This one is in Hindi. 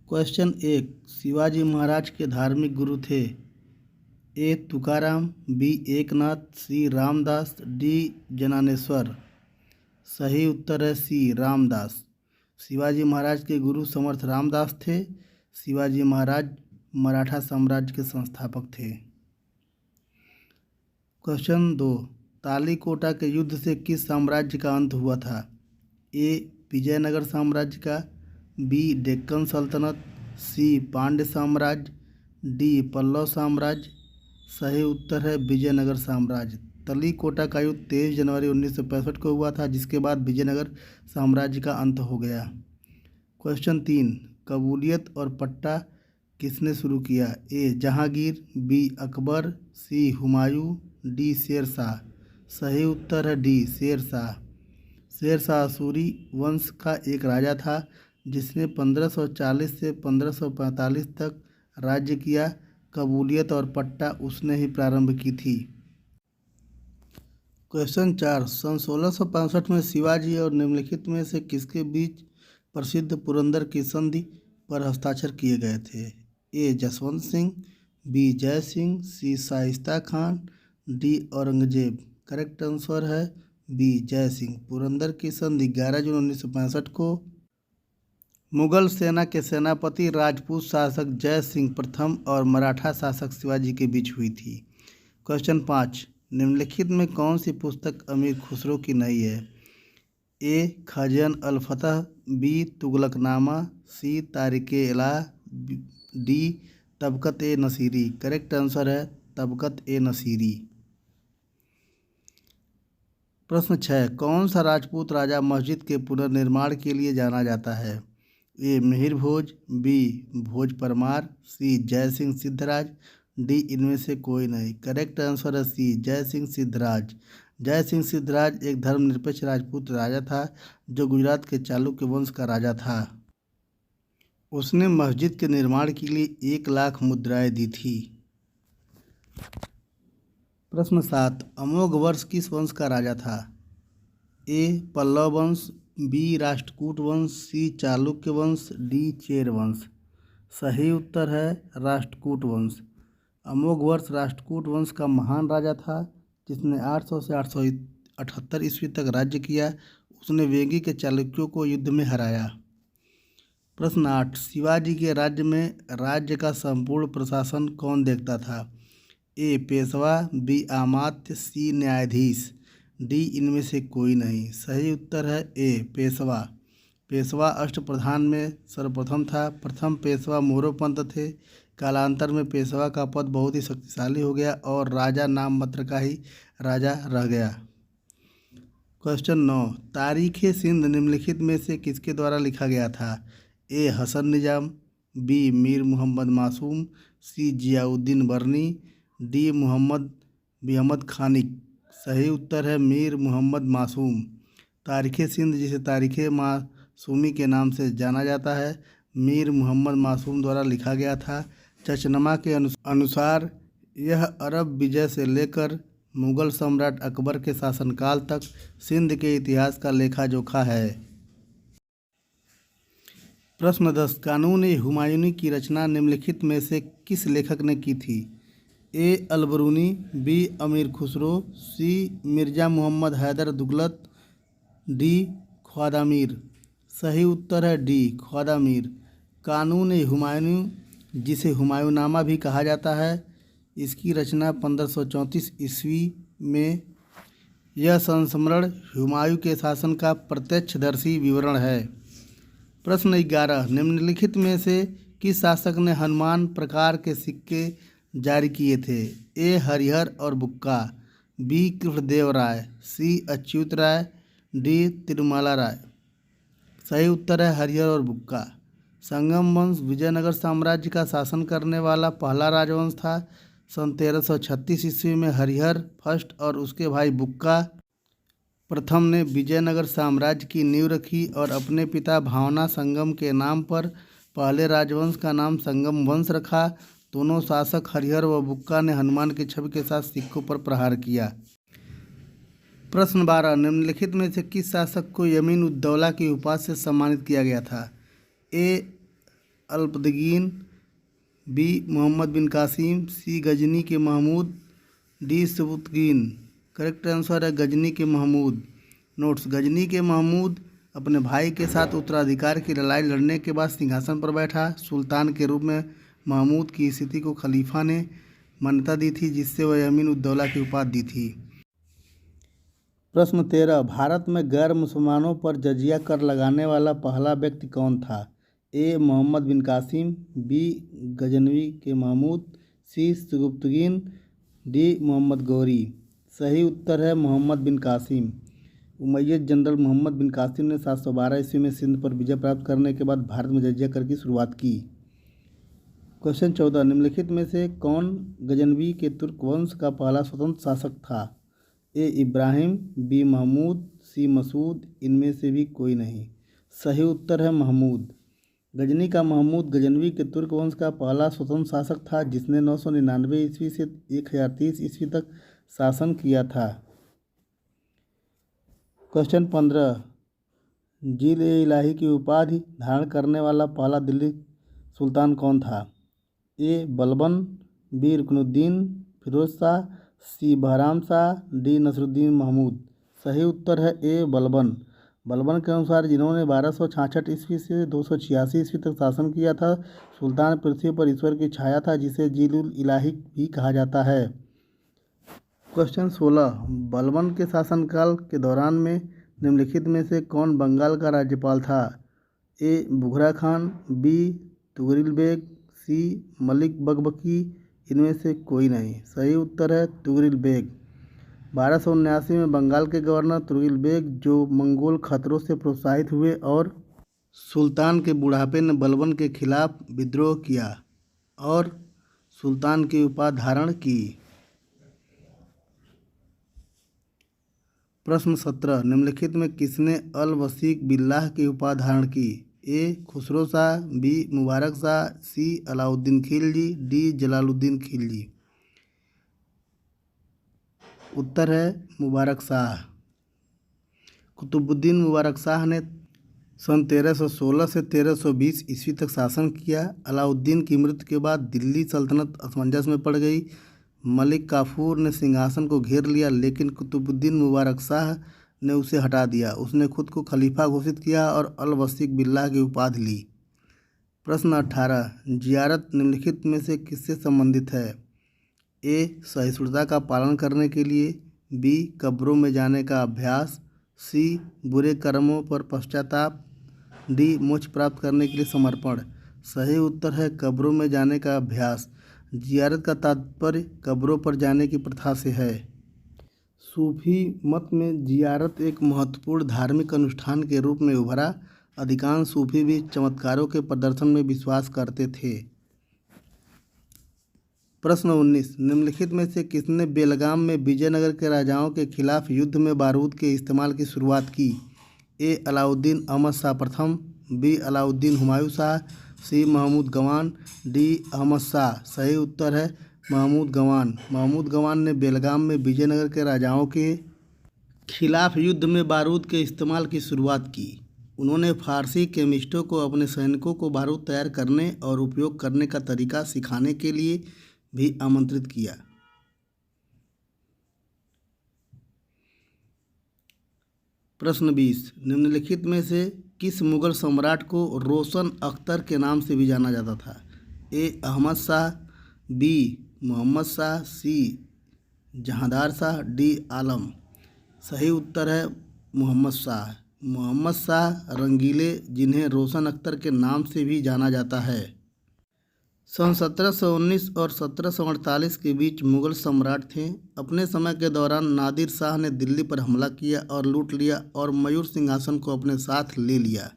क्वेश्चन 1। शिवाजी महाराज के धार्मिक गुरु थे। ए तुकाराम, बी एकनाथ, सी रामदास, डी ज्ञानेश्वर। सही उत्तर है सी रामदास। शिवाजी महाराज के गुरु समर्थ रामदास थे। शिवाजी महाराज मराठा साम्राज्य के संस्थापक थे। क्वेश्चन 2। तालीकोटा के युद्ध से किस साम्राज्य का अंत हुआ था? ए विजयनगर साम्राज्य का, बी डेक्कन सल्तनत, सी पांड्य साम्राज्य, डी पल्लव साम्राज्य। सही उत्तर है विजयनगर साम्राज्य। तलीकोटा का युद्ध 23 जनवरी 1965 को हुआ था, जिसके बाद विजयनगर साम्राज्य का अंत हो गया। क्वेश्चन 3। कबूलियत और पट्टा किसने शुरू किया? ए जहांगीर, बी अकबर, सी हुमायूं, डी शेर शाह। सही उत्तर है डी शेर शाह। शेर शाह असूरी वंश का एक राजा था जिसने 1540 से 1545 तक राज्य किया। कबूलियत और पट्टा उसने ही प्रारंभ की थी। क्वेश्चन 4। सन 1665 में शिवाजी और निम्नलिखित में से किसके बीच प्रसिद्ध पुरंदर की संधि पर हस्ताक्षर किए गए थे? ए Jaswant Singh, B Jai Singh, C Shaista Khan, D Aurangzeb. Correct answer है बी जय सिंह। पुरंदर की संधि 11 जून 1965 को मुगल सेना के सेनापति राजपूत शासक जय सिंह प्रथम और मराठा शासक शिवाजी के बीच हुई थी। क्वेश्चन 5। निम्नलिखित में कौन सी पुस्तक अमीर खुसरो की नहीं है? ए खजन अल फतह, बी तुगलकनामा, सी तारिक-ए-इला, डी तबकत-ए-नसीरी। करेक्ट आंसर है तबकत-ए-नसीरी। प्रश्न 6। कौन सा राजपूत राजा मस्जिद के पुनर्निर्माण के लिए जाना जाता है? ए मिहिर भोज, बी भोज परमार, सी जय सिंह सिद्धराज, डी इनमें से कोई नहीं। करेक्ट आंसर है सी जय सिंह सिद्धराज। जय सिंह सिद्धराज एक धर्मनिरपेक्ष राजपूत राजा था जो गुजरात के चालुक्य वंश का राजा था। उसने मस्जिद के निर्माण के लिए 1 लाख मुद्राएं दी थी। प्रश्न 7। अमोघ वर्ष किस वंश का राजा था? ए पल्लव वंश, बी राष्ट्रकूट वंश, सी चालुक्य वंश, डी चेर वंश। सही उत्तर है राष्ट्रकूट वंश। अमोघ वर्ष राष्ट्रकूट वंश का महान राजा था जिसने 800 से 878 ईस्वी तक राज्य किया। उसने वेंगी के चालुक्यों को युद्ध में हराया। प्रश्न 8। शिवाजी के राज्य में राज्य का संपूर्ण प्रशासन कौन देखता था? ए पेशवा, बी अमात्य, सी न्यायाधीश, डी इनमें से कोई नहीं। सही उत्तर है ए पेशवा। पेशवा अष्टप्रधान में सर्वप्रथम था। प्रथम पेशवा मोरोपंत थे। कालांतर में पेशवा का पद बहुत ही शक्तिशाली हो गया और राजा नाम मात्र का ही राजा रह गया। क्वेश्चन 9। तारीख़ सिंध निम्नलिखित में से किसके द्वारा लिखा गया था? ए हसन निजाम, बी मीर मोहम्मद मासूम, सी जियाउद्दीन बर्नी, डी मुहम्मद खानिक। सही उत्तर है मीर मोहम्मद मासूम। तारीख़ सिंध जिसे तारीख़ मासूमी के नाम से जाना जाता है, मीर मोहम्मद मासूम द्वारा लिखा गया था। चचनमा के अनुसार यह अरब विजय से लेकर मुग़ल सम्राट अकबर के शासनकाल तक सिंध के इतिहास का लेखा जोखा है। प्रश्न 10। कानून-ए-हुमायूनी की रचना निम्नलिखित में से किस लेखक ने की थी? ए अलबरूनी, बी अमीर खुसरो, सी मिर्ज़ा मोहम्मद हैदर दुगलत, डी ख्वाजा मीर। सही उत्तर है डी ख्वाजा मीर। कानून-ए-हुमायूनी जिसे हुमायूंनामा भी कहा जाता है, इसकी रचना 1534 ईस्वी में। यह संस्मरण हुमायूं के शासन का प्रत्यक्षदर्शी विवरण है। प्रश्न 11। निम्नलिखित में से किस शासक ने हनुमान प्रकार के सिक्के जारी किए थे? ए हरिहर और बुक्का, बी कृष्णदेव राय, सी अच्युत राय, डी तिरुमाला राय। सही उत्तर है हरिहर और बुक्का। संगम वंश विजयनगर साम्राज्य का शासन करने वाला पहला राजवंश था। सन 1336 ईस्वी में हरिहर फर्स्ट और उसके भाई बुक्का प्रथम ने विजयनगर साम्राज्य की नींव रखी और अपने पिता भावना संगम के नाम पर पहले राजवंश का नाम संगम वंश रखा। दोनों शासक हरिहर व बुक्का ने हनुमान की छवि के साथ सिक्कों पर प्रहार किया। प्रश्न 12। निम्नलिखित में से किस शासक को यमीन उद्दौला की उपाधि से सम्मानित किया गया था? ए अल्पतगीन, बी मोहम्मद बिन कासिम, सी गजनी के महमूद, डी सबुतगीन। करेक्ट आंसर है गजनी के महमूद। नोट्स: गजनी के महमूद अपने भाई के साथ उत्तराधिकार की लड़ाई लड़ने के बाद सिंहासन पर बैठा। सुल्तान के रूप में महमूद की स्थिति को खलीफा ने मान्यता दी थी, जिससे वह अमीन उद्दौला की उपाधि दी थी। प्रश्न 13, भारत में गैर मुसलमानों पर जजिया कर लगाने वाला पहला व्यक्ति कौन था? ए मोहम्मद बिन कासिम, बी गजनवी के महमूद, सी सगुफ्तगीन, डी मोहम्मद गौरी। सही उत्तर है मोहम्मद बिन कासिम। उमैयद जनरल मोहम्मद बिन कासिम ने 712 ईस्वी में सिंध पर विजय प्राप्त करने के बाद भारत में जजिया कर की शुरुआत की। क्वेश्चन 14, निम्नलिखित में से कौन गजनवी के तुर्क वंश का पहला स्वतंत्र शासक था? ए इब्राहिम, बी महमूद, सी मसूद, इनमें से भी कोई नहीं। सही उत्तर है महमूद। गजनी का महमूद गजनवी के तुर्क वंश का पहला स्वतंत्र शासक था, जिसने 999 ईस्वी से 1030 ईस्वी तक शासन किया था। क्वेश्चन 15, जिल-ए-इलाही की उपाधि धारण करने वाला पहला दिल्ली सुल्तान कौन था? ए बलबन, बी रुकनुद्दीन फिरोज शाह, सी बहराम शाह, डी नसरुद्दीन महमूद। सही उत्तर है ए बलबन। बलबन के अनुसार जिन्होंने 1266 ईस्वी से 286 ईस्वी तक शासन किया था, सुल्तान पृथ्वी पर ईश्वर की छाया था, जिसे जिल-उल-इलाही भी कहा जाता है। क्वेश्चन 16, बलबन के शासनकाल के दौरान में निम्नलिखित में से कौन बंगाल का राज्यपाल था? ए बुघरा खान, बी तुगरिल बेग, सी मलिक बकबकी, इनमें से कोई नहीं। सही उत्तर है तुगरिल बेग। 1279 में बंगाल के गवर्नर तुगरिल बेग, जो मंगोल खतरों से प्रोत्साहित हुए और सुल्तान के बुढ़ापे ने बलबन के खिलाफ विद्रोह किया और सुल्तान की उपाधि धारण की। प्रश्न 17, निम्नलिखित में किसने अल वसीक बिल्लाह की उपाधि धारण की? ए खुसरो शाह, बी मुबारक शाह, सी अलाउद्दीन खिलजी, डी जलालुद्दीन खिलजी। उत्तर है मुबारक शाह। कुतुबुद्दीन मुबारक शाह ने सन 1316 से 1320 ईस्वी तक शासन किया। अलाउद्दीन की मृत्यु के बाद दिल्ली सल्तनत असमंजस में पड़ गई। मलिक काफूर ने सिंहासन को घेर लिया, लेकिन कुतुबुद्दीन मुबारक शाह ने उसे हटा दिया। उसने खुद को खलीफा घोषित किया और अल वसीक बिल्लाह की उपाधि ली। प्रश्न 18, जियारत निम्नलिखित में से किससे संबंधित है? ए सहिष्णुता का पालन करने के लिए, बी कब्रों में जाने का अभ्यास, सी बुरे कर्मों पर पश्चाताप, डी मोक्ष प्राप्त करने के लिए समर्पण। सही उत्तर है कब्रों में जाने का अभ्यास। जियारत का तात्पर्य कब्रों पर जाने की प्रथा से है। सूफी मत में जियारत एक महत्वपूर्ण धार्मिक अनुष्ठान के रूप में उभरा। अधिकांश सूफी भी चमत्कारों के प्रदर्शन में विश्वास करते थे। प्रश्न 19, निम्नलिखित में से किसने बेलगाम में विजयनगर के राजाओं के खिलाफ युद्ध में बारूद के इस्तेमाल की शुरुआत की? ए अलाउद्दीन अहमद शाह प्रथम, बी अलाउद्दीन हुमायूं शाह, सी महमूद गवान, डी अहमद शाह। सही उत्तर है महमूद गवान। महमूद गवान ने बेलगाम में विजयनगर के राजाओं के खिलाफ युद्ध में बारूद के इस्तेमाल की शुरुआत की। उन्होंने फारसी केमिस्टों को अपने सैनिकों को बारूद तैयार करने और उपयोग करने का तरीका सिखाने के लिए भी आमंत्रित किया। प्रश्न 20, निम्नलिखित में से किस मुगल सम्राट को रोशन अख्तर के नाम से भी जाना जाता था? ए अहमद शाह, बी मोहम्मद शाह, सी जहांदार शाह, डी आलम। सही उत्तर है मोहम्मद शाह। मोहम्मद शाह रंगीले, जिन्हें रोशन अख्तर के नाम से भी जाना जाता है। सन 1719 और 1748 के बीच मुगल सम्राट थे। अपने समय के दौरान नादिर शाह ने दिल्ली पर हमला किया और लूट लिया और मयूर सिंहासन को अपने साथ ले लिया।